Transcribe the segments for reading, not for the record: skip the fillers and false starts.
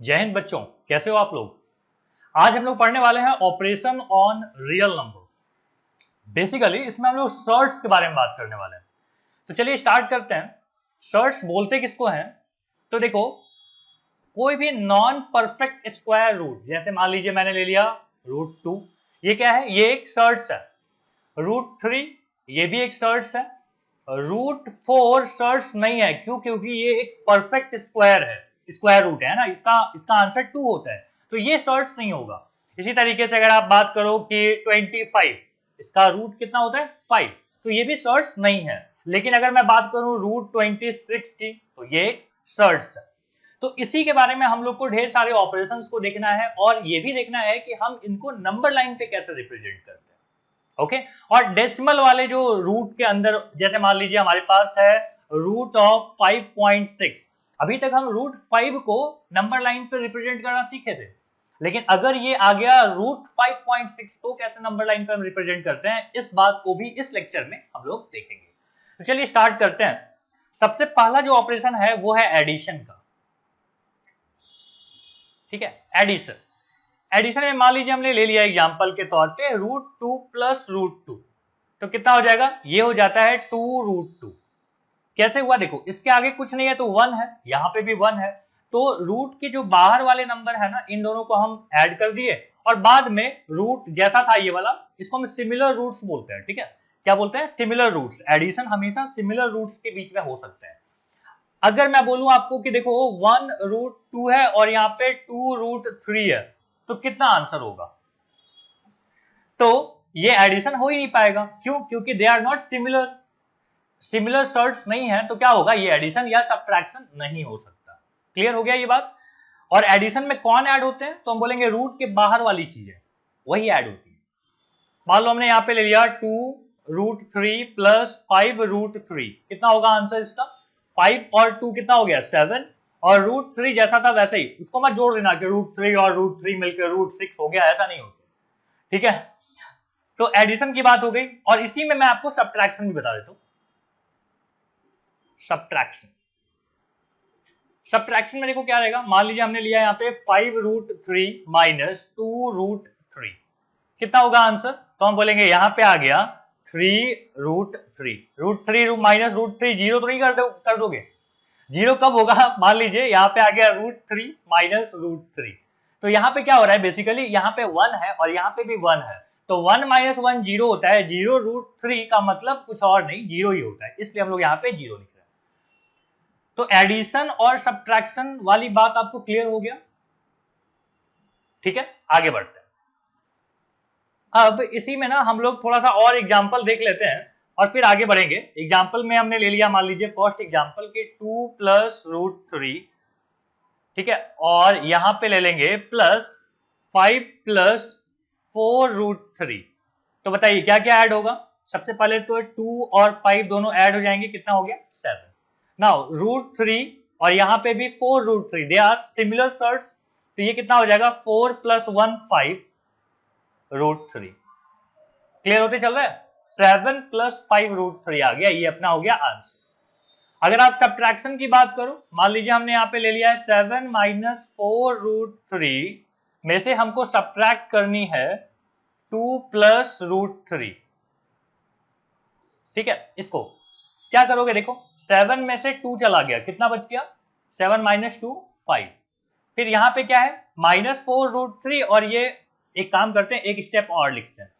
जय हिंद बच्चों, कैसे हो आप लोग। आज हम लोग पढ़ने वाले हैं operation on real number. Basically इसमें हम लोग सर्ट्स के बारे में बात करने वाले हैं। तो चलिए स्टार्ट करते हैं। सर्ट्स बोलते किसको हैं? तो देखो, कोई भी नॉन परफेक्ट स्क्वायर रूट, जैसे मान लीजिए मैंने ले लिया √2, ये क्या है? ये एक सर्ट्स है। √3 ये भी एक सर्ट्स है। √4 सर्ट्स नहीं है, क्यों? क्योंकि ये एक परफेक्ट स्क्वायर है, स्क्वायर रूट है ना, इसका आंसर 2 होता है, तो ये सर्ट्स नहीं होगा। इसी तरीके से अगर आप बात करो कि 25, इसका रूट कितना होता है? 5, तो ये भी सर्ट्स नहीं है। लेकिन अगर मैं बात करूं √26 की, तो ये एक सर्ट्स है। तो इसी के बारे में हम लोग को ढेर सारे ऑपरेशंस को देखना है, और ये भी देखना है कि हम इनको नंबर लाइन पे कैसे रिप्रेजेंट करते हैं। ओके, और डेसिमल वाले जो रूट के अंदर, जैसे मान लीजिए हमारे पास है √5.6, अभी तक हम √5 को नंबर लाइन पे रिप्रेजेंट करना सीखे थे, लेकिन अगर ये आ गया √5.6 तो कैसे नंबर लाइन पे हम रिप्रेजेंट करते हैं, इस बात को भी इस लेक्चर में हम लोग देखेंगे। तो चलिए स्टार्ट करते हैं। सबसे पहला जो ऑपरेशन है वो है एडिशन का। ठीक है, एडिशन। एडिशन में मान लीजिए हमने ले लिया एग्जांपल के तौर पे √2 प्लस √2, तो कितना हो जाएगा? ये हो जाता है 2√2। कैसे हुआ? देखो, इसके आगे कुछ नहीं है तो 1 है, यहां पे भी 1 है, तो रूट के जो बाहर वाले नंबर है ना, इन दोनों को हम ऐड कर दिए, और बाद में रूट जैसा था ये वाला, इसको हम सिमिलर रूट्स बोलते हैं। ठीक है, क्या बोलते हैं? Similar roots. एडिशन हमेशा सिमिलर रूट्स के बीच में हो सकते हैं। अगर मैं बोलूं आपको कि देखो 1√2 है और यहाँ पे 2√3 है, तो कितना आंसर होगा? तो ये एडिशन हो ही नहीं पाएगा। क्यों? क्योंकि they are not similar. Similar surds नहीं है, तो क्या होगा? ये एडिशन या सब्ट्रैक्शन नहीं हो सकता। क्लियर हो गया ये बात? और एडिशन में कौन ऐड होते हैं? तो हम बोलेंगे रूट के बाहर वाली चीजें वही ऐड होती है। मान लो हमने यहाँ पे ले लिया 2√3 प्लस 5√3, कितना होगा आंसर इसका? 5 और 2 कितना हो गया? 7, और √3 जैसा था वैसे ही उसको मत जोड़ देना कि √3 और √3 मिलकर √6 हो गया, ऐसा नहीं होता। ठीक है, तो एडिशन की बात हो गई, और इसी में मैं आपको सब्ट्रैक्शन भी बता देता हूं। सब्ट्रैक्शन सब्ट्रैक्शन में देखो क्या रहेगा। मान लीजिए हमने लिया यहाँ पे 5√3 माइनस 2√3, कितना होगा आंसर? तो हम बोलेंगे यहाँ पे आ गया 3√3। √3 माइनस √3 जीरो तो नहीं कर दोगे? जीरो कब होगा? मान लीजिए यहाँ पे आ गया √3 माइनस √3, तो यहाँ पे क्या हो रहा है? बेसिकली यहाँ पे 1 है और यहाँ पे भी 1 है, तो 1 माइनस 1 जीरो होता है। जीरो √3 का मतलब कुछ और नहीं, जीरो ही होता है, इसलिए हम लोग यहाँ पे जीरो लिख रहे हैं। तो एडिशन और सब्ट्रैक्शन वाली बात आपको क्लियर हो गया? ठीक है, आगे बढ़ते हैं। अब इसी में ना हम लोग थोड़ा सा और एग्जाम्पल देख लेते हैं और फिर आगे बढ़ेंगे। एग्जाम्पल में हमने ले लिया, मान लीजिए फर्स्ट एग्जाम्पल के 2 प्लस √3, ठीक है, और यहां पे ले लेंगे प्लस 5 प्लस 4√3। तो बताइए क्या क्या ऐड होगा? सबसे पहले तो 2 और 5 दोनों ऐड हो जाएंगे, कितना हो गया? 7। नाउ √3 और यहाँ पे भी 4√3, दे आर सिमिलर सर्ट्स, तो ये कितना हो जाएगा? 4 प्लस 1 5√3। क्लियर होते चल रहा है? 7 प्लस 5√3 आ गया, ये अपना हो गया आंसर। अगर आप सब्ट्रैक्शन की बात करो, मान लीजिए हमने यहाँ पे ले लिया है 7 माइनस 4√3 में से हमको सब्ट्रैक्ट करनी है 2 प्लस √3। ठीक है, इसको क्या करोगे? देखो 7 में से 2 चला गया, कितना बच गया? 7 माइनस 2 5। फिर यहाँ पे क्या है? माइनस 4√3, और ये एक काम करते हैं, एक स्टेप और लिखते हैं।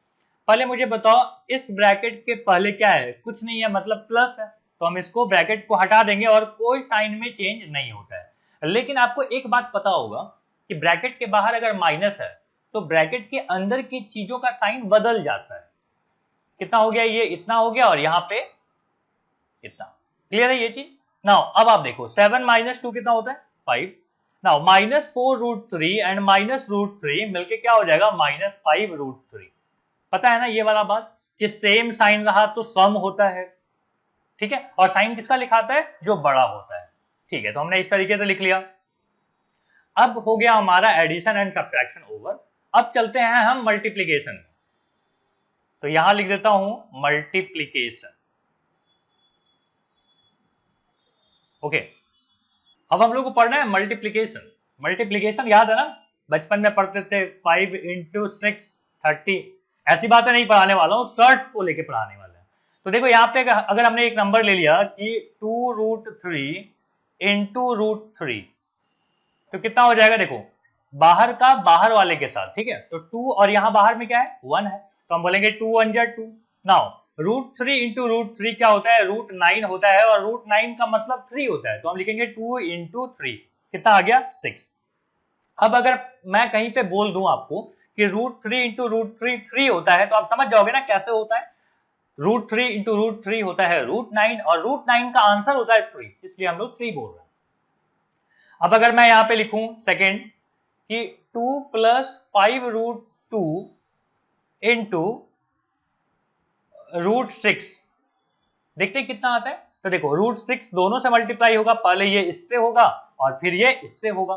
पहले मुझे बताओ, इस ब्रैकेट के पहले क्या है? कुछ नहीं है, मतलब प्लस है, तो हम इसको ब्रैकेट को हटा देंगे और कोई साइन में चेंज नहीं होता है। लेकिन आपको एक बात पता होगा कि ब्रैकेट के बाहर अगर माइनस है तो ब्रैकेट के अंदर की चीजों का साइन बदल जाता है। कितना हो गया? ये इतना हो गया, और यहाँ पे इतना। क्लियर है ये चीज? नाउ अब आप देखो 7 माइनस 2 कितना होता है? 5। नाउ माइनस 4√3 एंड माइनस √3 मिलके क्या हो जाएगा? माइनस 5√3। पता है ना ये वाला बात कि सेम साइन रहा तो सम होता है। ठीक है, और साइन किसका लिखाता है? जो बड़ा होता है। ठीक है, तो हमने इस तरीके से लिख लिया। अब हो गया हमारा एडिशन एंड सब्ट्रैक्शन ओवर। अब चलते हैं हम मल्टीप्लीकेशन। तो यहां लिख देता हूं मल्टीप्लीकेशन। ओके, अब हम लोग को पढ़ना है मल्टीप्लीकेशन। मल्टीप्लीकेशन याद है ना, बचपन में पढ़ते थे 5 इंटू 6 30। ऐसी बातें नहीं पढ़ाने वाला हूँ, सर्ट्स को लेके पढ़ाने वाला है। तो देखो यहाँ पे अगर हमने एक नंबर ले लिया कि 2√3 इंटू √3, तो कितना हो जाएगा, देखो बाहर का बाहर वाले के साथ, ठीक है, तो 2 और यहाँ बाहर में क्या है 1 है, तो हम बोलेंगे 2 1 जा 2। नाउ √3 इंटू √3 क्या होता है, √9 होता है, और √9 का मतलब 3 होता है, तो हम लिखेंगे 2 इंटू 3, कितना आ गया 6। अब अगर मैं कहीं पे बोल दूं आपको कि √3 इंटू √3 3 होता है, तो आप समझ जाओगे ना कैसे होता है। √3 इंटू √3 होता है √9, और √9 का आंसर होता है 3, इसलिए हम लोग 3 बोल रहे हैं। अब अगर मैं यहां पे लिखूं सेकेंड कि 2 प्लस 5√2 इंटू √6, देखते हैं कितना आता है। तो देखो √6 दोनों से मल्टीप्लाई होगा, पहले ये इससे होगा और फिर ये इससे होगा,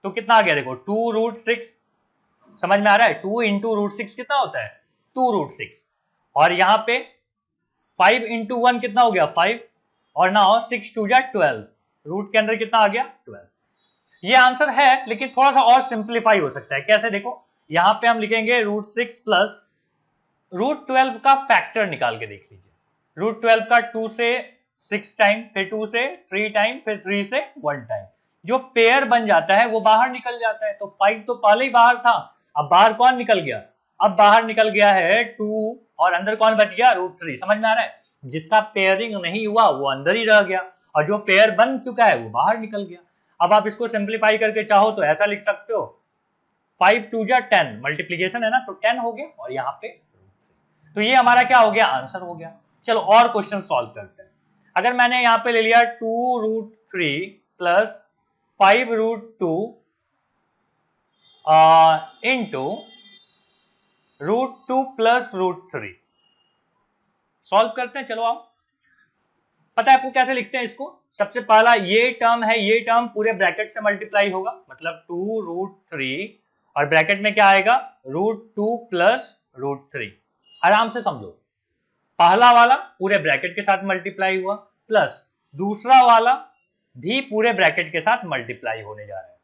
तो कितना आ गया, देखो 2√6, समझ में आ रहा है, 2 इंटू √6 कितना होता है 2√6, और यहाँ पे 5 इंटू 1 कितना हो गया 5, और ना 6 2 जा 12, रूट के अंदर कितना आ गया 12। ये आंसर है, लेकिन थोड़ा सा और सिंप्लीफाई हो सकता है। कैसे, देखो यहाँ पे हम लिखेंगे √6 प्लस √12 का फैक्टर निकाल के देख लीजिए। √12 का 2 से 6 टाइम, फिर 2 से 3 टाइम, फिर 3 से 1 टाइम, जो पेयर बन जाता है वो बाहर निकल जाता है। तो 5 तो पहले ही बाहर था, अब बाहर कौन निकल गया, अब बाहर निकल गया है 2, और अंदर कौन बच गया √3। समझ में आ रहा है, जिसका पेयरिंग नहीं हुआ वो अंदर ही रह गया, और जो पेयर बन चुका है वो बाहर निकल गया। अब आप इसको सिंप्लीफाई करके चाहो तो ऐसा लिख सकते हो, 5 2 जा 10, मल्टीप्लीकेशन है ना, तो 10 हो गया, और यहाँ पे तो ये हमारा क्या हो गया, आंसर हो गया। चलो और क्वेश्चन सॉल्व करते हैं। अगर मैंने यहाँ पे ले लिया 2√3 प्लस 5√2 इंटू √2 प्लस √3, सॉल्व करते हैं। चलो आप, पता है आपको कैसे लिखते हैं इसको, सबसे पहला ये टर्म है, ये टर्म पूरे ब्रैकेट से मल्टीप्लाई होगा, मतलब 2√3 और ब्रैकेट में क्या आएगा √2 प्लस √3। आराम से समझो, पहला वाला पूरे ब्रैकेट के साथ मल्टीप्लाई हुआ, प्लस दूसरा वाला भी पूरे ब्रैकेट के साथ मल्टीप्लाई होने जा रहा है।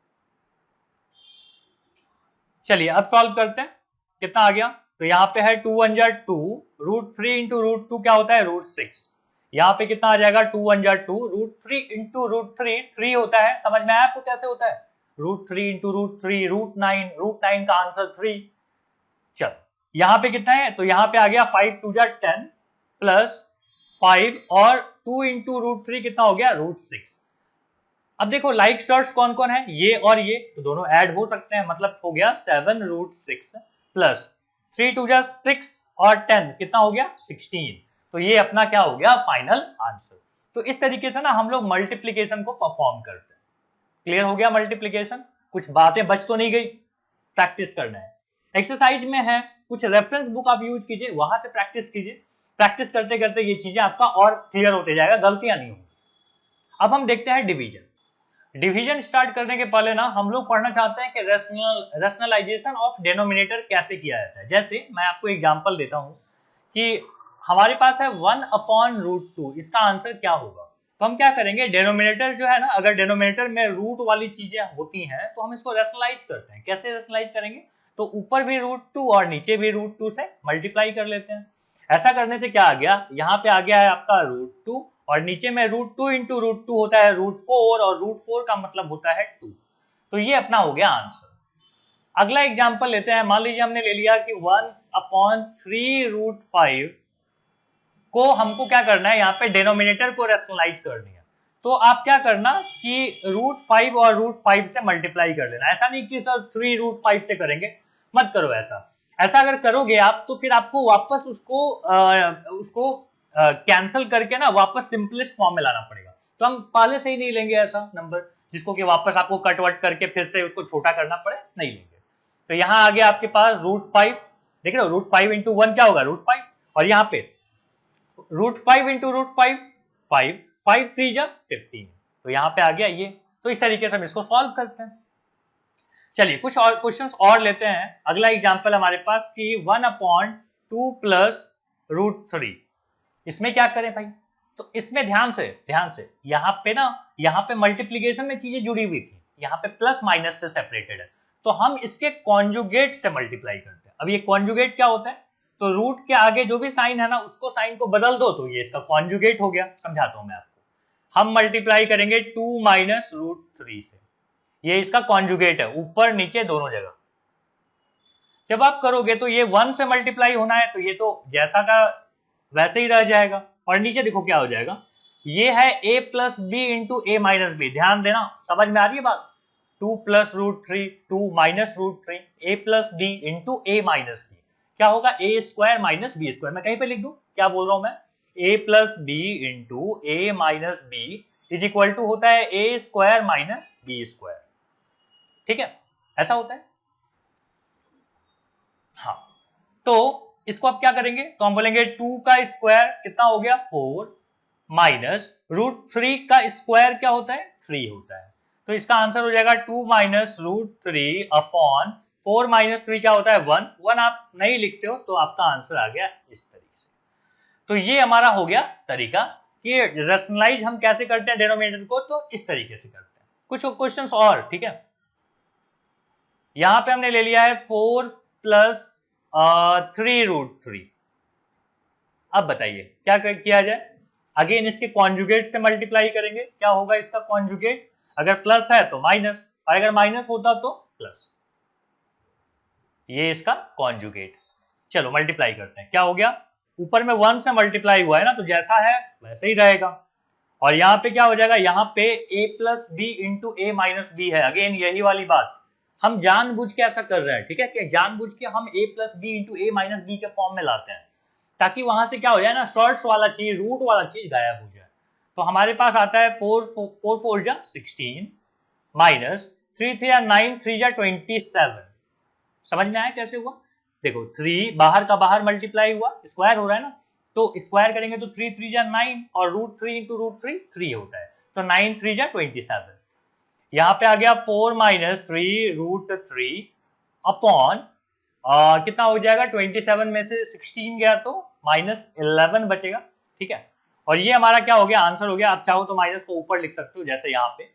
चलिए अब सॉल्व करते हैं, कितना आ गया, तो यहाँ पे है 2 1 जा 2, √3 इंटू √2 क्या होता है √6, यहाँ पे कितना आ जाएगा 2 1 जा 2, √3 इंटू √3 3 होता है। समझ में आया आपको कैसे होता है, √3 इंटू √3 √9 का आंसर 3। चलो यहाँ पे कितना है, तो यहाँ पे आ गया 5 2 जा 10 प्लस 5 और 2 इंटू √3 कितना हो गया √6। अब देखो लाइक सर्ट्स कौन कौन है, ये और ये, तो दोनों ऐड हो सकते हैं, मतलब हो गया 7√6 प्लस 3 2 जा 6 और 10 कितना हो गया 16। तो ये अपना क्या हो गया फाइनल आंसर। तो इस तरीके से ना हम लोग मल्टीप्लीकेशन को परफॉर्म करते हैं। क्लियर हो गया मल्टीप्लीकेशन, कुछ बातें बच तो नहीं गई, प्रैक्टिस करना है। एक्सरसाइज में है, कुछ रेफरेंस बुक आप यूज कीजिए, वहां से प्रैक्टिस कीजिए, प्रैक्टिस करते करते ये चीजें आपका और क्लियर होते जाएगा, गलतियां नहीं होंगी। अब हम देखते हैं डिवीजन। डिवीजन स्टार्ट करने के पहले ना हम लोग पढ़ना चाहते हैं कि रैशनलाइजेशन ऑफ डिनोमिनेटर कैसे किया जाता है। जैसे मैं आपको एग्जांपल देता हूं कि हमारे पास है 1/√2, इसका आंसर क्या होगा। तो हम क्या करेंगे, डिनोमिनेटर जो है ना, अगर डिनोमिनेटर में रूट वाली चीजें होती हैं तो हम इसको रैशनलाइज करते हैं। कैसे रैशनलाइज करेंगे, तो ऊपर भी √2 और नीचे भी √2 से मल्टीप्लाई कर लेते हैं। ऐसा करने से क्या आ गया, यहाँ पे आ गया है आपका √2, और नीचे में √2 इंटू √2 होता है √4, और √4 का मतलब होता है 2। तो ये अपना हो गया आंसर। अगला एग्जांपल लेते हैं, मान लीजिए हमने ले लिया कि 1/3√5 को हमको क्या करना है, यहाँ पे डिनोमिनेटर को रैशनलाइज करनी है। तो आप क्या करना कि √5 और √5 से मल्टीप्लाई कर लेना। ऐसा नहीं कि सर 3√5 से करेंगे, मत करो ऐसा। ऐसा अगर करोगे आप तो फिर आपको वापस उसको कैंसिल करके ना वापस सिंपलेस्ट फॉर्म में लाना पड़ेगा। तो हम पहले से ही नहीं लेंगे ऐसा नंबर जिसको कि वापस आपको कट वट करके फिर से उसको छोटा करना पड़े, नहीं लेंगे। तो यहाँ आ गया आपके पास √5, देख रहे हो √5 इंटू 1 क्या होगा √5, और यहाँ पे √5 इंटू √5 5 5 3 जा 15, तो यहाँ पे आ गया ये। तो इस तरीके से हम इसको सॉल्व करते हैं। चलिए कुछ और क्वेश्चंस और लेते हैं। अगला एग्जांपल हमारे पास कि 1/2 प्लस √3, इसमें क्या करें भाई, तो इसमें ध्यान से यहाँ पे ना, यहाँ पे मल्टीप्लीकेशन में चीजें जुड़ी हुई थी, यहाँ पे प्लस माइनस से सेपरेटेड है, तो हम इसके कॉन्जुगेट से मल्टीप्लाई करते हैं। अब ये कॉन्जुगेट क्या होता है, तो रूट के आगे जो भी साइन है ना उसको साइन को बदल दो तो ये इसका कॉन्जुगेट हो गया। समझाता हूं मैं आपको। हम मल्टीप्लाई करेंगे 2 माइनस रूट 3 से, ये इसका कॉन्जुगेट है, ऊपर नीचे दोनों जगह। जब आप करोगे तो ये 1 से मल्टीप्लाई होना है, तो ये तो जैसा का वैसे ही रह जाएगा। और नीचे देखो क्या हो जाएगा, ये है a plus B into A minus b. ध्यान देना, समझ में आ रही है बात। 2 plus root 3, 2 minus root 3, a plus B into A minus b, क्या होगा a square minus B square. मैं कहीं पे लिख दूं, क्या बोल रहा हूं मैं, A plus B into A minus B is equal to होता है A square minus B square. ठीक है, ऐसा होता है। हाँ, तो इसको आप क्या करेंगे, तो हम बोलेंगे 2 का स्क्वायर कितना हो गया 4 माइनस रूट 3 का स्क्वायर क्या होता है 3 होता है। तो इसका आंसर हो जाएगा 2 माइनस रूट 3 अपॉन 4 माइनस 3 क्या होता है 1। 1 आप नहीं लिखते हो तो आपका आंसर आ गया इस तरीके से। तो ये हमारा हो गया तरीका कि रैशनलाइज हम कैसे करते हैं डिनोमिनेटर को, तो इस तरीके से करते हैं। कुछ क्वेश्चंस और, ठीक है। यहां पे हमने ले लिया है 4 प्लस 3 रूट 3। अब बताइए क्या किया जाए, अगेन इसके कॉन्जुगेट से मल्टीप्लाई करेंगे। क्या होगा इसका कॉन्जुगेट, अगर प्लस है तो माइनस, और अगर माइनस होता तो प्लस, ये इसका कॉन्जुगेट। चलो मल्टीप्लाई करते हैं, क्या हो गया, ऊपर में 1 से मल्टीप्लाई हुआ है ना, तो जैसा है वैसे ही रहेगा। और यहाँ पे क्या हो जाएगा, यहाँ पे a plus B into A minus b है। अगेन यही वाली बात, हम जानबूझ के ऐसा कर रहे हैं, ठीक है, कि जानबूझ के हम a plus B into A minus b के फॉर्म में लाते हैं, ताकि वहां से क्या हो जाए ना, शॉर्ट्स वाला चीज, रूट वाला चीज गायब हो जाए। तो हमारे पास आता है 4 4 जा 16 माइनस 3 3 9 3 जा 27। समझ में आया कैसे हुआ, देखो 3 बाहर का बाहर मल्टीप्लाई हुआ, स्क्वायर हो रहा है ना, तो स्क्वायर करेंगे तो 3 3 जा 9 और रूट 3 इंटू रूट 3 3 होता है, तो 9 3 जा 27। यहाँ पे आ गया 4 माइनस 3 रूट 3 अपॉन कितना हो जाएगा 27 में से 16 गया तो माइनस 11 बचेगा। ठीक है, और ये हमारा क्या हो गया, आंसर हो गया। आप चाहो तो माइनस को ऊपर लिख सकते हो, जैसे यहाँ पे,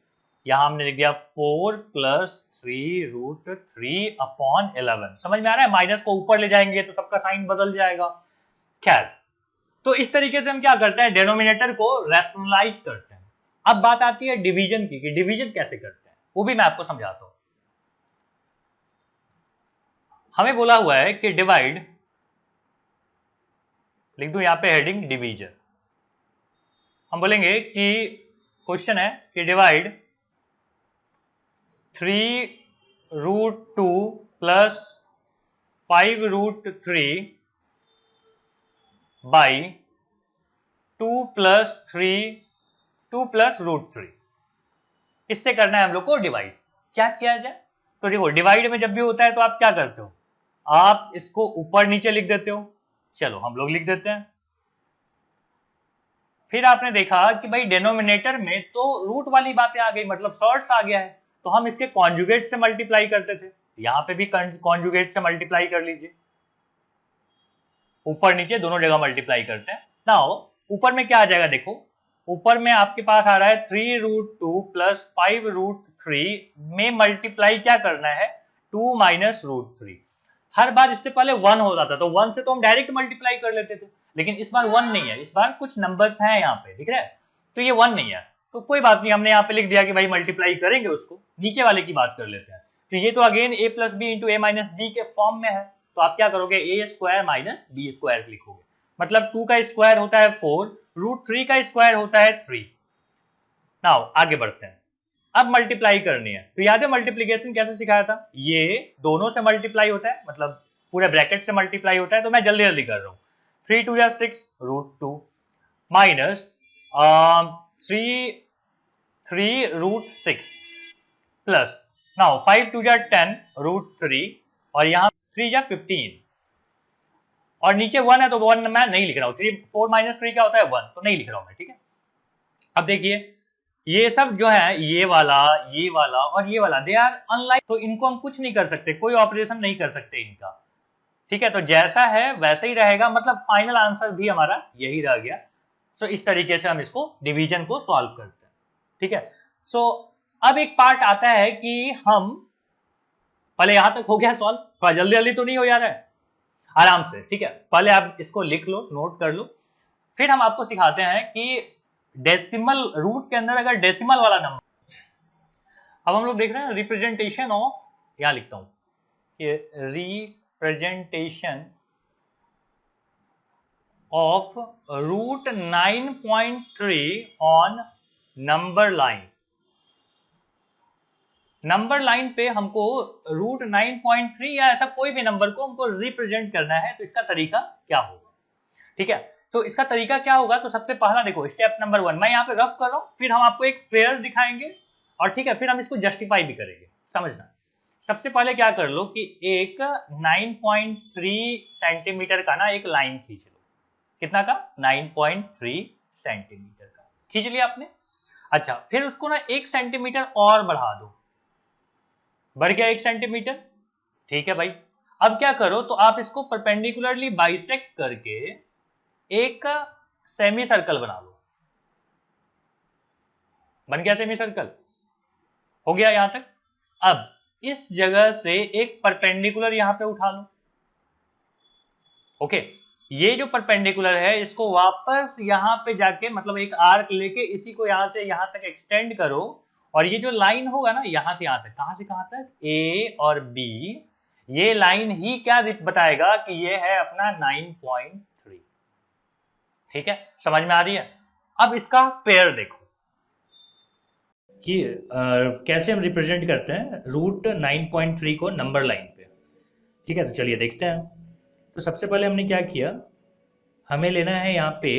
यहाँ हमने लिख दिया 4 प्लस 3 रूट 3 अपॉन 11। समझ में आ रहा है, माइनस को ऊपर ले जाएंगे तो सबका साइन बदल जाएगा। खैर, तो इस तरीके से हम क्या करते हैं, डिनोमिनेटर को रैशनलाइज करते हैं। अब बात आती है डिवीजन की, कि डिवीजन कैसे करते हैं, वो भी मैं आपको समझाता हूं। हमें बोला हुआ है कि डिवाइड, लिख दूं यहां पे हेडिंग डिवीजन। हम बोलेंगे कि क्वेश्चन है कि divide 3 root 2 plus 5 root 3 by 2 plus root 3। इससे करना है हम लोग को डिवाइड। क्या किया जाए, तो देखो डिवाइड में जब भी होता है तो आप क्या करते हो, आप इसको ऊपर नीचे लिख देते हो। चलो हम लोग लिख देते हैं। फिर आपने देखा कि भाई डिनोमिनेटर में तो रूट वाली बातें आ गई, मतलब शॉर्ट्स आ गया है, तो हम इसके कॉन्जुगेट से मल्टीप्लाई करते थे। यहां पे भी कॉन्जुगेट से मल्टीप्लाई कर लीजिए, ऊपर नीचे दोनों जगह मल्टीप्लाई करते हैं। नाउ ऊपर में क्या आ जाएगा, देखो ऊपर में आपके पास आ रहा है 3 रूट 2 प्लस 5 रूट 3 में मल्टीप्लाई क्या करना है 2 माइनस रूट 3। हर बार इससे पहले 1 होता था, तो 1 से तो हम डायरेक्ट मल्टीप्लाई कर लेते थे, लेकिन इस बार 1 नहीं है, इस बार कुछ नंबर्स हैं यहाँ पे, दिख रहा है, तो ये 1 नहीं है। तो कोई बात नहीं, हमने यहाँ पे लिख दिया कि भाई मल्टीप्लाई करेंगे उसको, नीचे वाले की बात कर लेते हैं। तो ये तो again a plus B into A minus b के फॉर्म में है, तो आप क्या करोगे a square minus B square लिखोगे। मतलब 2 का स्क्वायर होता है 4, रूट 3 का स्क्वायर होता है 3। नाउ आगे बढ़ते हैं, अब मल्टीप्लाई करनी है। तो याद है मल्टीप्लीकेशन कैसे सिखाया था, ये दोनों से मल्टीप्लाई होता है, मतलब पूरे ब्रैकेट से मल्टीप्लाई होता है। तो मैं जल्दी जल्दी कर रहा हूं, 3 2 6 root 2 minus 3 root 6 plus, now 5 2 10 root 3, और यहाँ 3 15, और नीचे 1 है तो 1 मैं नहीं लिख रहा हूँ। 4 माइनस 3 क्या होता है 1, तो नहीं लिख रहा हूं मैं। ठीक है, अब देखिए ये सब जो है, ये वाला और ये वाला, दे आर अनलाइक, तो इनको हम कुछ नहीं कर सकते, कोई ऑपरेशन नहीं कर सकते इनका। ठीक है, तो जैसा है वैसे ही रहेगा, मतलब फाइनल आंसर भी हमारा यही रह गया। सो इस तरीके से हम इसको डिवीजन को सॉल्व करते हैं। ठीक है, सो अब एक पार्ट आता है कि हम पहले यहां तक हो गया सॉल्व, थोड़ा जल्दी जल्दी तो नहीं हो जा रहा है, आराम से, ठीक है। पहले आप इसको लिख लो, नोट कर लो, फिर हम आपको सिखाते हैं कि डेसिमल रूट के अंदर अगर डेसिमल वाला नंबर, अब हम लोग देख रहे हैं रिप्रेजेंटेशन ऑफ, यहां लिखता हूं कि representation of root 9.3 on number line. Number line पे हमको रूट 9.3 या ऐसा कोई भी नंबर को हमको रिप्रेजेंट करना है, तो इसका तरीका क्या होगा, ठीक है। तो इसका तरीका क्या होगा, तो सबसे पहला देखो स्टेप नंबर 1 मैं यहाँ पे रफ कर रहा हूं, फिर हम आपको एक फेयर दिखाएंगे और ठीक है, फिर हम इसको जस्टिफाई भी करेंगे, समझना। सबसे पहले क्या कर लो कि एक 9.3 सेंटीमीटर का ना एक लाइन खींच लो, कितना का, 9.3 सेंटीमीटर का खींच लिया आपने। अच्छा, फिर उसको ना 1 सेंटीमीटर और बढ़ा दो, बढ़ गया 1 सेंटीमीटर, ठीक है भाई। अब क्या करो, तो आप इसको परपेंडिकुलरली बाइसेक्ट करके एक सेमी सर्कल बना लो, बन गया सेमी सर्कल, हो गया यहां तक। अब इस जगह से एक परपेंडिकुलर यहां पे उठा लो, ओके। ये जो परपेंडिकुलर है इसको वापस यहां पे जाके मतलब एक आर्क लेके इसी को यहां से यहां तक एक्सटेंड करो, और ये जो लाइन होगा ना यहां से यहां तक, कहां से कहां तक, ए और बी, ये लाइन ही क्या बताएगा कि ये है अपना 9.3, ठीक है, समझ में आ रही है। अब इसका फेयर देखो कि कैसे हम रिप्रेजेंट करते हैं रूट 9.3 को नंबर लाइन पे, ठीक है। तो चलिए देखते हैं। तो सबसे पहले हमने क्या किया, हमें लेना है यहाँ पे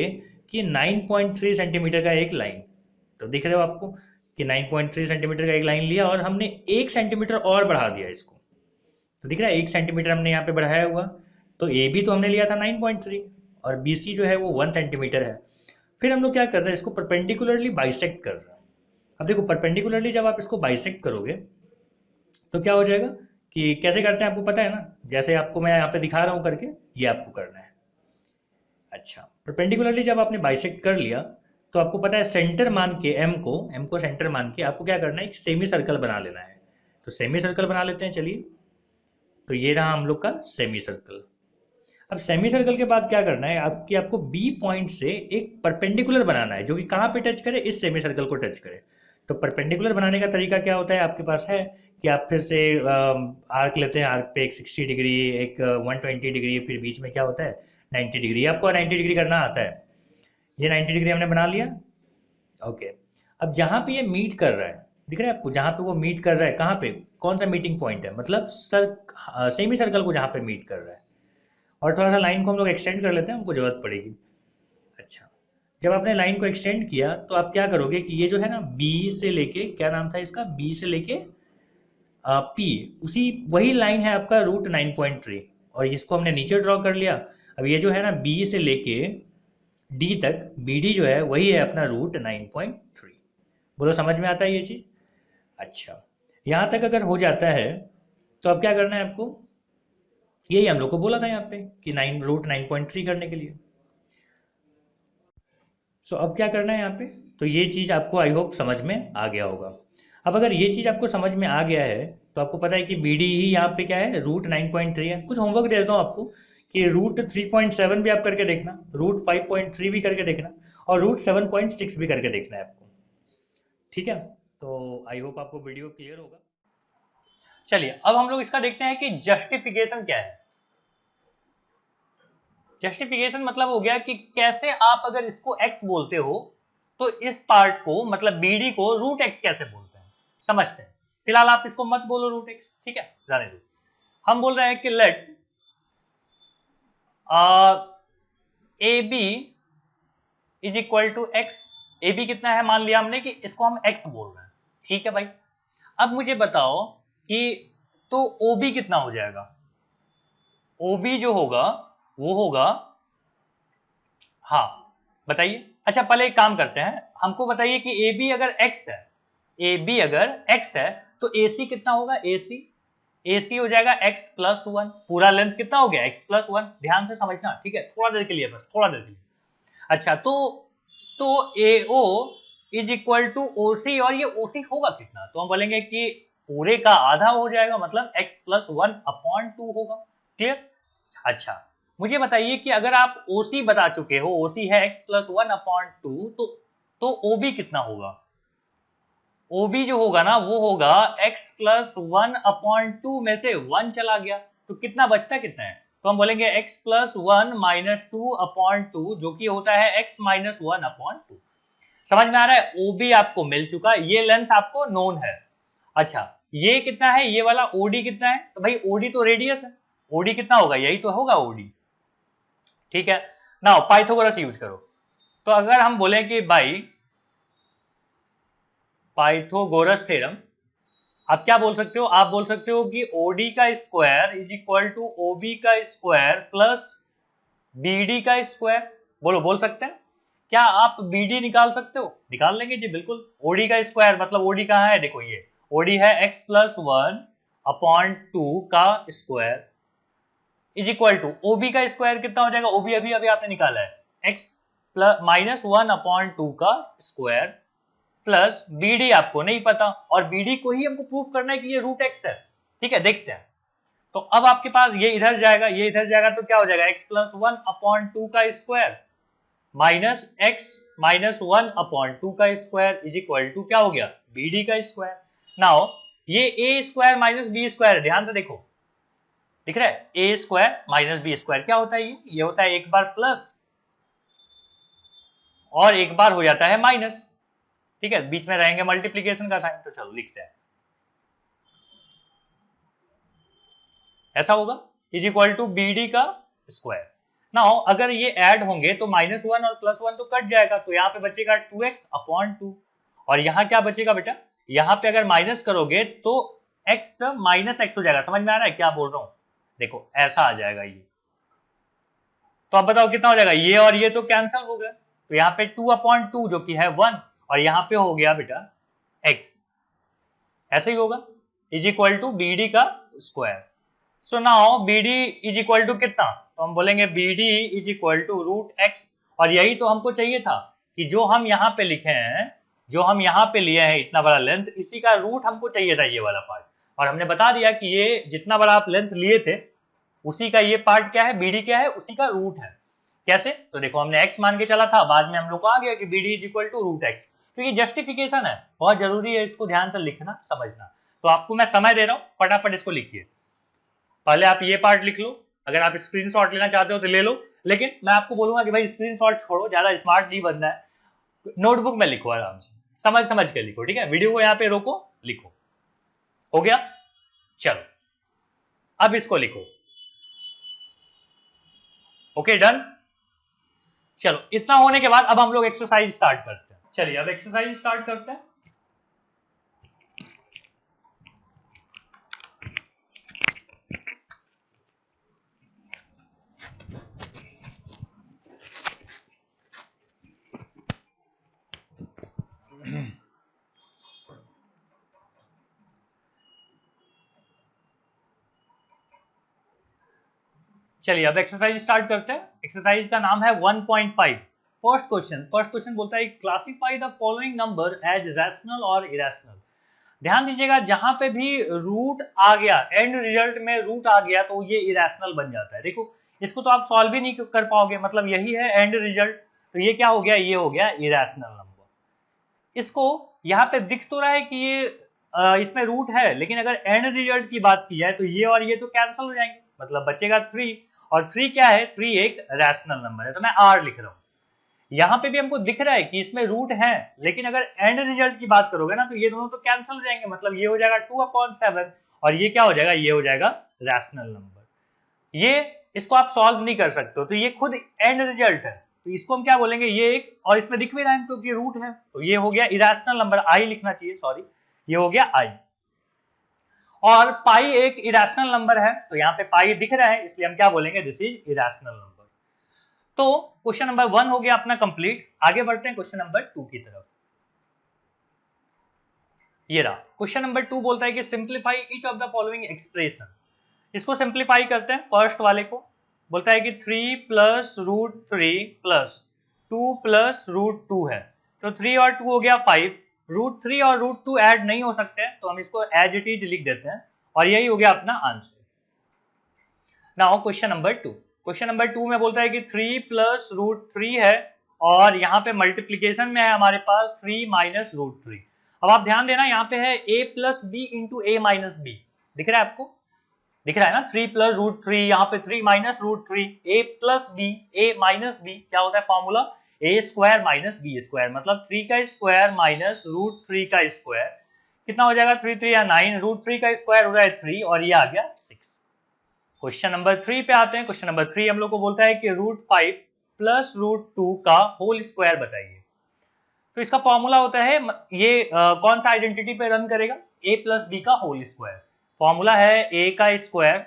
कि 9.3 सेंटीमीटर का एक लाइन, तो दिख रहे हो आपको कि 9.3 सेंटीमीटर का एक लाइन लिया और हमने 1 सेंटीमीटर और बढ़ा दिया इसको, तो दिख रहा है 1 सेंटीमीटर हमने यहाँ पे बढ़ाया हुआ। तो ए बी तो हमने लिया था 9.3 और बी सी जो है वो 1 सेंटीमीटर है। फिर हम लोग क्या कर रहे हैं, इसको परपेंडिकुलरली बाइसेक्ट कर रहे हैं। अब देखो परपेंडिकुलरली जब आप इसको बाइसेक्ट करोगे तो क्या हो जाएगा, कि कैसे करते हैं आपको पता है ना, जैसे आपको मैं यहाँ पे दिखा रहा हूँ करके, ये आपको करना है। अच्छा, परपेंडिकुलरली जब आपने बाइसेक्ट कर लिया तो आपको पता है सेंटर मान के एम को सेंटर मान के आपको क्या करना है, एक सेमी सर्कल बना लेना है। तो सेमी सर्कल बना लेते हैं, चलिए। तो ये रहा हम लोग का सेमी सर्कल। अब सेमी सर्कल के बाद क्या करना है आपको बी पॉइंट से एक परपेंडिकुलर बनाना है जो कि कहाँ पे टच करे, इस सेमी सर्कल को टच करे। तो परपेंडिकुलर बनाने का तरीका क्या होता है आपके पास है कि आप फिर से आर्क लेते हैं, आर्क पे एक 60 डिग्री, एक 120 डिग्री, फिर बीच में क्या होता है 90 डिग्री, आपको 90 डिग्री करना आता है। ये 90 डिग्री हमने बना लिया, ओके। अब जहाँ पे ये मीट कर रहा है, दिख रहा है आपको, जहाँ पे वो मीट कर रहा है, कहाँ पे, कौन सा मीटिंग पॉइंट है, मतलब सेमी सर्कल को जहाँ पे मीट कर रहा है। और थोड़ा सा लाइन को हम लोग एक्सटेंड कर लेते हैं, हमको जरूरत पड़ेगी। अच्छा, जब आपने लाइन को एक्सटेंड किया तो आप क्या करोगे कि ये जो है ना बी से लेके, क्या नाम था इसका, बी से लेके पी, उसी वही लाइन है आपका रूट 9.3, और इसको हमने नीचे ड्रॉ कर लिया। अब ये जो है ना बी से लेके डी तक, बी डी जो है वही है अपना रूट 9.3। बोलो समझ में आता है ये चीज़। अच्छा, यहाँ तक अगर हो जाता है तो अब क्या करना है आपको, यही हम लोग को बोला था यहाँ पे कि रूट 9.3 करने के लिए। सो अब क्या करना है यहाँ पे, तो ये चीज़ आपको आई होप समझ में आ गया होगा। अब अगर ये चीज़ आपको समझ में आ गया है तो आपको पता है कि बी डी ही यहाँ पे क्या है, रूट 9.3 है। कुछ होमवर्क दे देता हूँ आपको कि रूट 3.7 भी आप करके देखना, रूट 5.3 भी करके देखना, और रूट 7.6 भी करके देखना है आपको, ठीक है। तो आई होप आपको वीडियो क्लियर होगा। चलिए अब हम लोग इसका देखते हैं कि जस्टिफिकेशन क्या है। जस्टिफिकेशन मतलब हो गया कि कैसे आप अगर इसको x बोलते हो तो इस पार्ट को मतलब BD को रूट x कैसे बोलते हैं, समझते हैं। फिलहाल आप इसको मत बोलो रूट x, ठीक है, जाने दो। हम बोल रहे हैं कि let AB is equal to x। AB कितना है, मान लिया हमने कि इसको हम x बोल रहे हैं, ठीक है भाई। अब मुझे बताओ कि तो OB कितना हो जाएगा, OB जो होगा वो होगा, हाँ बताइए। अच्छा पहले एक काम करते हैं, हमको बताइए कि AB अगर x है, AB अगर x है तो AC कितना होगा, AC हो जाएगा x प्लस 1। पूरा लेंथ कितना हो गया, x प्लस 1। ध्यान से समझना, ठीक है, थोड़ा देर के लिए, बस थोड़ा देर के लिए। अच्छा तो AO is equal to OC, और ये ओसी होगा कितना, तो हम बोलेंगे कि पूरे का आधा हो जाएगा, मतलब x प्लस 1/2 होगा। क्लियर? अच्छा, मुझे बताइए कि अगर आप ओसी बता चुके हो, ओसी है x प्लस 1/2, तो ओबी कितना होगा? ओबी जो होगा ना वो होगा x प्लस 1/2 में से 1 चला गया, तो कितना बचता कितना है, तो हम बोलेंगे x प्लस 1 माइनस 2/2, जो कि होता है x माइनस 1/2। समझ में आ रहा है? ओबी आपको मिल चुका, ये लेंथ आपको नोन है। अच्छा, ये कितना है, ये वाला ओडी कितना है, तो भाई ओडी तो रेडियस है, ओडी कितना होगा, यही तो होगा ओडी। ठीक है, नाउ पाइथागोरस यूज करो। तो अगर हम बोले कि भाई पाइथागोरस थ्योरम, आप क्या बोल सकते हो, आप बोल सकते हो कि ओडी का स्क्वायर इज इक्वल टू ओबी का स्क्वायर प्लस बीडी का स्क्वायर। बोलो, बोल सकते हैं? क्या आप बीडी निकाल सकते हो? निकाल लेंगे जी, बिल्कुल। ओडी का स्क्वायर मतलब ओडी कहाँ है, देखो ये ओडी है x प्लस 1/2 का स्क्वायर इज इक्वल टू ओबी का स्क्वायर कितना हो जाएगा, ओबी अभी अभी आपने निकाला है x प्लस माइनस 1/2 का स्क्वायर प्लस बीडी आपको नहीं पता, और बीडी को ही हमको प्रूफ करना है कि ये रूट एक्स है। ठीक है, देखते हैं। तो अब आपके पास ये इधर जाएगा, ये इधर जाएगा, तो क्या हो जाएगा, x प्लस 1/2 का स्क्वायर माइनस x माइनस 1/2 का स्क्वायर इज इक्वल टू क्या हो गया, bd का स्क्वायर। नाउ ये a square minus B square, ध्यान से देखो, दिख रहा है, a square minus B square क्या होता है, ये होता है एक बार प्लस और एक बार हो जाता है माइनस। ठीक है, बीच में रहेंगे मल्टीप्लीकेशन का साइन, तो चलो लिखते हैं, ऐसा होगा इज इक्वल टू bd का स्क्वायर। नाउ अगर ये ऐड होंगे तो -1 और +1 तो कट जाएगा, तो यहाँ पे बचेगा 2x/2, और यहाँ क्या बचेगा बेटा, यहाँ पे अगर माइनस करोगे तो x माइनस x हो जाएगा। समझ में आ रहा है क्या बोल रहा हूँ? देखो ऐसा आ जाएगा ये, तो अब बताओ कितना हो जाएगा, ये और ये तो कैंसिल हो गया, तो यहाँ पे 2/2 जो कि है 1, और यहाँ पे हो गया बेटा x, ऐसे ही होगा इज इक्वल टू bd का square. So now BD is equal to कितना, तो हम बोलेंगे BD is equal to root x, और यही तो हमको चाहिए था कि जो हम यहाँ पे लिखे हैं, जो हम यहाँ पे लिए हैं इतना बड़ा लेंथ, इसी का रूट हमको चाहिए था, ये वाला पार्ट, और हमने बता दिया कि ये जितना बड़ा आप लेंथ लिए थे उसी का ये पार्ट क्या है, BD क्या है, उसी का रूट है। कैसे, तो देखो हमने x मान के चला था, बाद में हम लोग को आ गया कि BD is equal to root x, तो ये जस्टिफिकेशन है, बहुत जरूरी है इसको ध्यान से लिखना समझना। तो आपको मैं समय दे रहा हूँ, फटाफट इसको लिखिए। पहले आप ये पार्ट लिख लो, अगर आप स्क्रीनशॉट लेना चाहते हो तो ले लो, लेकिन मैं आपको बोलूंगा कि भाई स्क्रीनशॉट छोड़ो, ज्यादा स्मार्ट नहीं बनना है, नोटबुक में लिखो आराम से, समझ समझ के लिखो। ठीक है, वीडियो को यहाँ पे रोको, लिखो। हो गया? चलो अब इसको लिखो। Okay, done. चलो इतना होने के बाद अब हम लोग एक्सरसाइज स्टार्ट करते हैं। चलिए अब एक्सरसाइज स्टार्ट करते हैं। चलिए अब एक्सरसाइज स्टार्ट करते हैं। एक्सरसाइज का नाम है 1.5। फर्स्ट क्वेश्चन बोलता है classify the following number as rational और इरेशनल। ध्यान दीजिएगा, जहां पे भी रूट आ गया, एंड रिजल्ट में रूट आ गया, तो ये इरेशनल बन जाता है। देखो इसको तो आप सॉल्व ही नहीं कर पाओगे, मतलब यही है एंड रिजल्ट, तो ये क्या हो गया, ये हो गया इरेशनल नंबर। इसको यहाँ पे दिख तो रहा है कि ये इसमें रूट है, लेकिन अगर एंड रिजल्ट की बात की जाए तो ये और ये तो कैंसिल हो जाएंगे, मतलब बचेगा 3, और 3 क्या है, 3 एक रैशनल नंबर है, तो मैं R लिख रहा हूँ। यहाँ पे भी हमको दिख रहा है कि इसमें रूट है, लेकिन अगर एंड रिजल्ट की बात करोगे ना तो ये दोनों तो कैंसिल हो जाएंगे, मतलब ये हो जाएगा 2/7, और ये क्या हो जाएगा, ये हो जाएगा रैशनल नंबर। ये इसको आप सॉल्व नहीं कर सकते हो, तो ये खुद एंड रिजल्ट है, तो इसको हम क्या बोलेंगे, ये एक, और इसमें दिख भी रहा है क्योंकि रूट है, तो ये हो गया इरेशनल नंबर, I लिखना चाहिए, सॉरी, ये हो गया I। और पाई एक इरेशनल नंबर है, तो यहाँ पे पाई दिख रहा है, इसलिए हम क्या बोलेंगे, दिस इज इरेशनल नंबर। तो क्वेश्चन नंबर 1 हो गया अपना कंप्लीट। आगे बढ़ते हैं क्वेश्चन नंबर 2 की तरफ। ये रहा क्वेश्चन नंबर 2, बोलता है कि simplify each of the following expression. इसको सिंप्लीफाई करते हैं, फर्स्ट वाले को। बोलता है कि 3 + √3 + 2 + √2 है। तो 3 और 2 हो गया 5, √3 और √2 ऐड नहीं हो सकते हैं, तो हम इसको एज इट इज लिख देते हैं और यही हो गया अपना answer. Now question number 2। Question number 2 में बोलता है कि 3 प्लस √3 है और यहाँ पे मल्टीप्लीकेशन में है हमारे पास 3 माइनस √3। अब आप ध्यान देना, यहाँ पे है a plus B into A minus b, दिख रहा है आपको? दिख रहा है ना, 3 प्लस √3, यहाँ पे 3 minus √3, a plus b, a minus b, क्या होता है formula? a square minus B square, मतलब 3 का स्क्वायर माइनस √3 का स्क्वायर, कितना हो जाएगा? 3 3 या 9, √3 का स्क्वायर हो रहा है 3 और ये आ गया 6। क्वेश्चन नंबर 3 पे आते हैं। क्वेश्चन नंबर 3 हम लोग को बोलता है कि √5 प्लस √2 का होल स्क्वायर बताइए। तो इसका फॉर्मूला होता है, ये कौन सा आइडेंटिटी पे रन करेगा? a प्लस बी का होल स्क्वायर। फॉर्मूला है a का स्क्वायर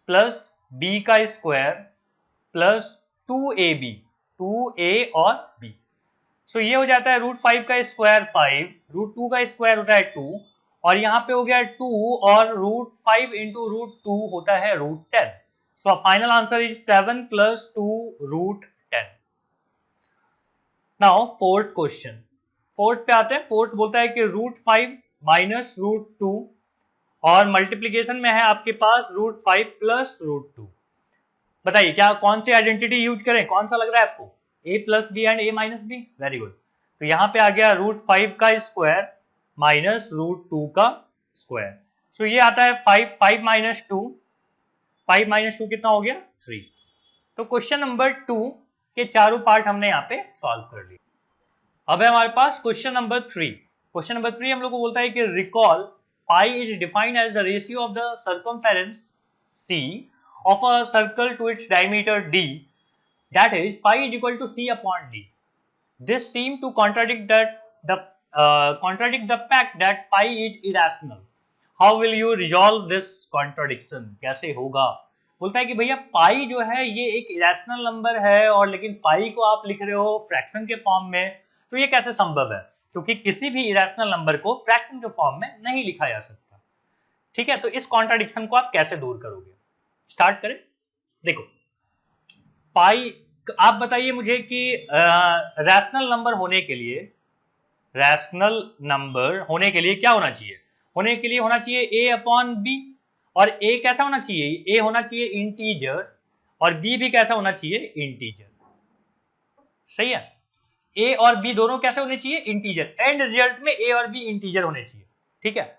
प्लस b का स्क्वायर प्लस 2ab, 2a और b। सो ये हो जाता है √5 का स्क्वायर 5, √2 का स्क्वायर होता है 2 और यहाँ पे हो गया 2 और √5 इंटू √2 होता है √10। So final answer is 7 plus 2 √10। Now fourth question, fourth पे आते हैं। फोर्थ बोलता है कि √5 माइनस √2 और मल्टीप्लीकेशन में है आपके पास √5 प्लस √2। बताइए क्या, कौन सी आइडेंटिटी यूज करें? कौन सा लग रहा है आपको? a plus b and a minus b, very good. तो यहाँ पे आ गया √5 का स्क्वायर माइनस √2 का स्क्वायर। सो ये आता है 5, 5 माइनस 2, 5 माइनस 2 कितना हो गया? 3। तो क्वेश्चन नंबर 2 के चारों पार्ट हमने यहाँ पे सॉल्व कर लिए। अब है हमारे पास क्वेश्चन नंबर 3। क्वेश्चन नंबर 3 हम लोग को बोलता है कि recall pi is defined as the ratio of the circumference c of a circle to its diameter d, that is pi is equal to c upon d. This seem to contradict the fact that pi is irrational. How will you resolve this contradiction? कैसे होगा? बोलता है कि भैया पाई जो है ये एक इरेशनल नंबर है और लेकिन पाई को आप लिख रहे हो फ्रैक्शन के फॉर्म में, तो ये कैसे संभव है? क्योंकि किसी भी इरेशनल नंबर को फ्रैक्शन के फॉर्म में नहीं लिखा जा सकता। ठीक है, तो इस कॉन्ट्राडिक्शन को आप कैसे दूर करोगे? स्टार्ट करें। देखो पाई, आप बताइए मुझे कि रैशनल नंबर होने के लिए, रैशनल नंबर होने के लिए क्या होना चाहिए? होने के लिए होना चाहिए a अपॉन बी, और a कैसा होना चाहिए? a होना चाहिए इंटीजर और b भी कैसा होना चाहिए? इंटीजर। सही है, a और b दोनों कैसे होने चाहिए? इंटीजर। एंड रिजल्ट में a और b इंटीजर होने चाहिए। ठीक है,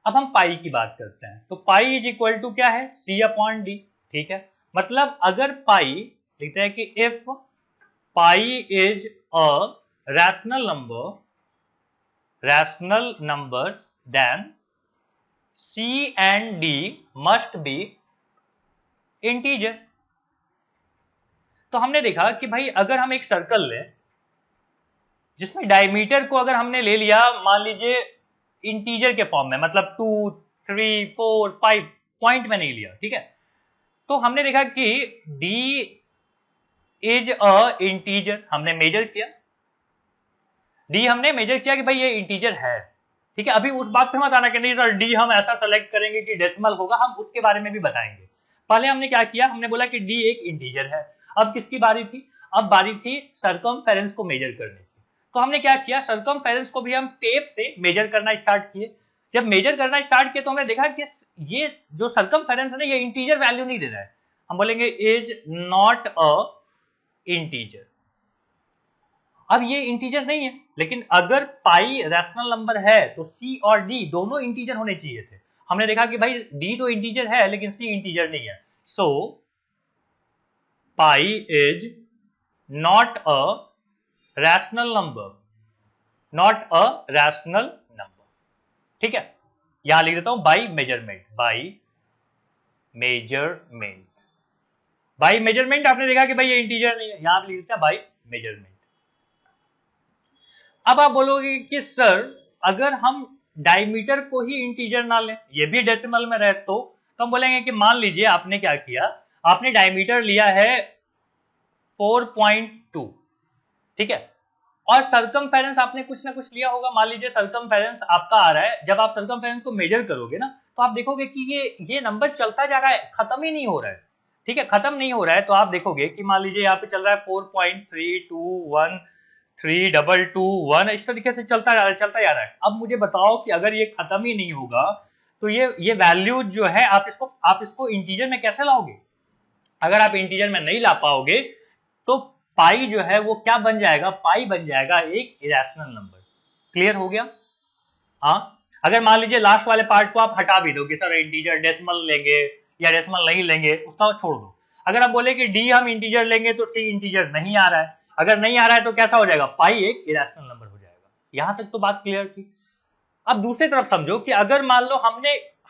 अब हम पाई की बात करते हैं। तो पाई इज इक्वल टू क्या है? c upon d. ठीक है, मतलब अगर पाई, लिखते हैं कि if pi is a rational number then c and d must be integer. तो हमने देखा कि भाई अगर हम एक सर्कल लें जिसमें डायमीटर को अगर हमने ले लिया, मान लीजिए इंटीजर के फॉर्म में, मतलब 2, 3, 4, 5 पॉइंट में नहीं लिया, ठीक है, तो हमने देखा कि d इज अ इंटीजर। हमने मेजर किया, d हमने मेजर किया कि भाई ये इंटीजर है। ठीक है, अभी उस बात पे मत आना कि नहीं सर d हम ऐसा सेलेक्ट करेंगे कि डेसिमल होगा, हम उसके बारे में भी बताएंगे। पहले हमने क्या किया? हमने बोला कि d एक इंटीजर है। अब किसकी बारी थी? अब बारी थी सर्कमफेरेंस को मेजर करने की। तो हमने क्या किया? सर्कमफेरेंस को भी हम टेप से मेजर करना स्टार्ट किए। जब मेजर करना स्टार्ट किए तो हमने देखा कि ये जो सर्कमफेरेंस है ना, ये इंटीजर वैल्यू नहीं दे रहा है। हम बोलेंगे इज नॉट अ इंटीजर। अब ये इंटीजर नहीं है, लेकिन अगर पाई रैशनल नंबर है तो c और d दोनों इंटीजर होने चाहिए थे। हमने देखा कि भाई d तो इंटीजर है लेकिन c इंटीजर नहीं है। So pi is not a rational number, not a rational number. ठीक है, यहां लिख देता हूं by measurement, by measurement. By measurement आपने देखा कि भाई ये इंटीजर नहीं है, यहां पे लिख देता बाई मेजरमेंट। अब आप बोलोगे कि सर अगर हम डायमीटर को ही इंटीजर ना लें, ये भी डेसिमल में रहे, तो हम बोलेंगे कि मान लीजिए आपने क्या किया, आपने डायमीटर लिया है 4.2, ठीक है, और सर्कमफेरेंस आपने कुछ ना कुछ लिया होगा। मान लीजिए सर्कमफेरेंस आपका आ रहा है, जब आप सर्कमफेरेंस को मेजर करोगे ना, तो आप देखोगे कि ये नंबर चलता जा रहा है, खत्म ही नहीं हो रहा है। ठीक है, खत्म नहीं हो रहा है, तो आप देखोगे कि मान लीजिए यहाँ पे चल रहा है 4.321 3221 इस तरीके से चलता जा रहा है। अब मुझे बताओ कि अगर ये खत्म ही नहीं होगा तो ये वैल्यू जो है आप इसको इंटीजर में कैसे लाओगे? अगर आप इंटीजर में नहीं ला पाओगे तो पाई जो है वो क्या बन जाएगा? पाई बन जाएगा एक इरेशनल नंबर। क्लियर हो गया? हाँ, अगर मान लीजिए लास्ट वाले पार्ट को आप हटा भी दो कि सर इंटीजर डेसिमल लेंगे या डेसिमल नहीं लेंगे, उसका छोड़ दो। अगर आप बोले कि डी हम इंटीजर लेंगे तो सी इंटीजर नहीं आ रहा है, अगर नहीं आ रहा है तो कैसा हो जाएगा? पाई एक इरेशनल नंबर हो जाएगा। यहां तक तो बात क्लियर थी। अब दूसरी तरफ समझो कि अगर मान लो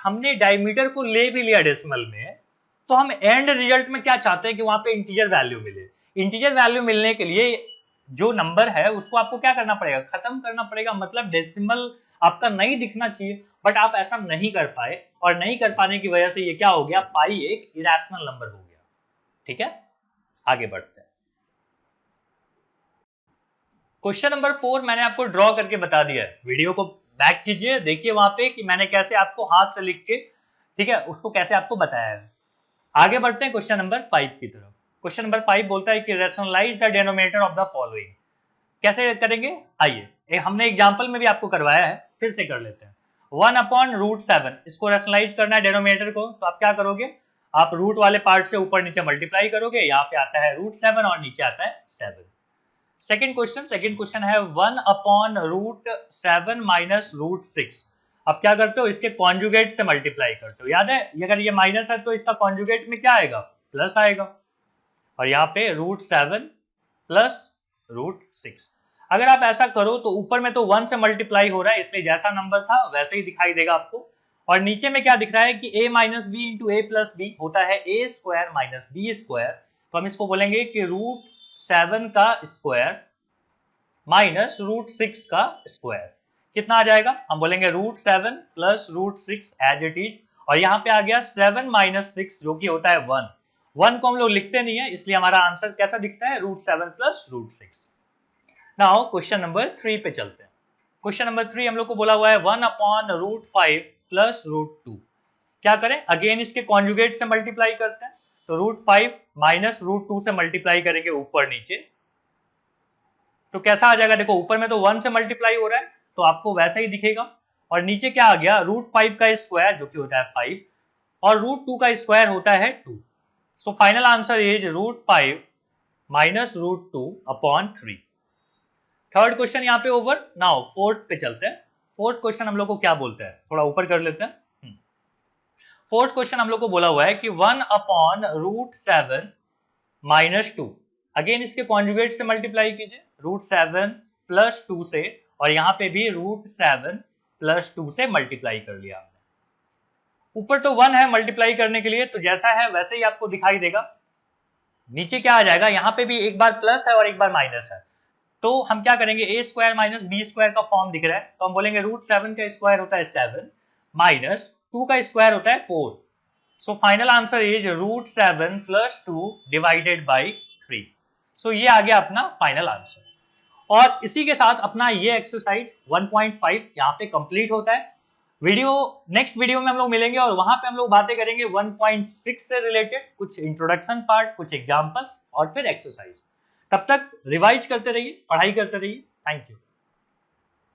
हमने डायमीटर को ले भी लिया डेसिमल में, तो हम एंड रिजल्ट में क्या चाहते हैं कि वहां पे इंटीजर वैल्यू मिले। इंटीजर वैल्यू मिलने के लिए जो नंबर है उसको आपको क्या करना पड़ेगा? खत्म करना पड़ेगा। मतलब डेसिमल आपका नहीं दिखना चाहिए, बट आप ऐसा नहीं कर पाए, और नहीं कर पाने की वजह से ये क्या हो गया? पाई एक इरेशनल नंबर हो गया। ठीक है, आगे बढ़ते हैं। क्वेश्चन नंबर 4 मैंने आपको ड्रॉ करके बता दिया है। वीडियो को बैक कीजिए, देखिए वहां पे कि मैंने कैसे आपको हाथ से लिख के, ठीक है, उसको कैसे आपको बताया है। आगे बढ़ते हैं क्वेश्चन नंबर 5 की तरफ। क्वेश्चन नंबर 5 बोलता है कि rationalise the denominator of the following. कैसे करेंगे? आइए, हमने एग्जांपल में भी आपको करवाया है, फिर से कर लेते हैं। 1/√7 इसको रैशनलाइज करना है डिनोमिनेटर को, तो आप क्या करोगे? आप रूट वाले पार्ट से ऊपर नीचे मल्टीप्लाई करोगे। यहाँ पे आता है √7 और नीचे आता है 7। सेकेंड क्वेश्चन है 1/√7 माइनस √6। अब क्या करते हो? इसके कॉन्जुगेट से मल्टीप्लाई करते हो। याद है, अगर ये माइनस है तो इसका कॉन्जुगेट में क्या आएगा? प्लस आएगा। और यहाँ पे √7 प्लस √6। अगर आप ऐसा करो तो ऊपर में तो 1 से मल्टीप्लाई हो रहा है, इसलिए जैसा नंबर था वैसे ही दिखाई देगा आपको। और नीचे में क्या दिख रहा है कि a minus b into a plus b होता है a square minus B square. तो हम इसको बोलेंगे कि √7 का स्क्वायर माइनस √6 का स्क्वायर कितना आ जाएगा? हम बोलेंगे √7 प्लस √6 एज इट इज। और यहाँ पे आ गया 7 माइनस 6 जो कि होता है 1। 1 को हम लोग लिखते नहीं है, इसलिए हमारा आंसर कैसा दिखता है? √7 प्लस √6। नाउ क्वेश्चन नंबर 3 पे चलते हैं। क्वेश्चन नंबर 3 हम लोग को बोला हुआ है 1/√5 प्लस √2। क्या करें? अगेन इसके कॉन्जुगेट से मल्टीप्लाई करते हैं। तो √5 माइनस √2 से मल्टीप्लाई करेंगे ऊपर नीचे, तो कैसा आ जाएगा? देखो ऊपर में तो 1 से मल्टीप्लाई हो रहा है तो आपको वैसा ही दिखेगा। और नीचे क्या आ गया? √5 का स्क्वायर जो कि होता है 5, और √2 का स्क्वायर होता है 2। So final answer is √5 minus √2/3। Third question यहाँ पे ओवर। नाउ फोर्थ पे चलते हैं। फोर्थ क्वेश्चन हम लोग को क्या बोलते हैं? थोड़ा ऊपर कर लेते हैं। फोर्थ क्वेश्चन हम लोग को बोला हुआ है कि 1/√7 माइनस 2। अगेन इसके कॉन्जुगेट से मल्टीप्लाई कीजिए √7 प्लस 2 से, और यहाँ पे भी √7 प्लस 2 से मल्टीप्लाई कर लिया हमने। ऊपर तो 1 है मल्टीप्लाई करने के लिए, तो जैसा है वैसे ही आपको दिखाई देगा। नीचे क्या आ जाएगा? यहाँ पे भी एक बार प्लस है और एक बार माइनस है, तो हम क्या करेंगे? a square minus B square का फॉर्म दिख रहा है, तो हम बोलेंगे √7 का स्क्वायर होता है 7 माइनस 2 का स्क्वायर होता है 4। So final answer is √7 plus 2 divided by 3। सो ये आ गया अपना फाइनल आंसर। और इसी के साथ अपना ये एक्सरसाइज 1.5 यहाँ पे कंप्लीट होता है। नेक्स्ट वीडियो में हम लोग मिलेंगे और वहां पे हम लोग बातें करेंगे 1.6 से रिलेटेड, कुछ इंट्रोडक्शन पार्ट, कुछ एग्जांपल्स और फिर एक्सरसाइज। तब तक रिवाइज करते रहिए, पढ़ाई करते रहिए। Thank you.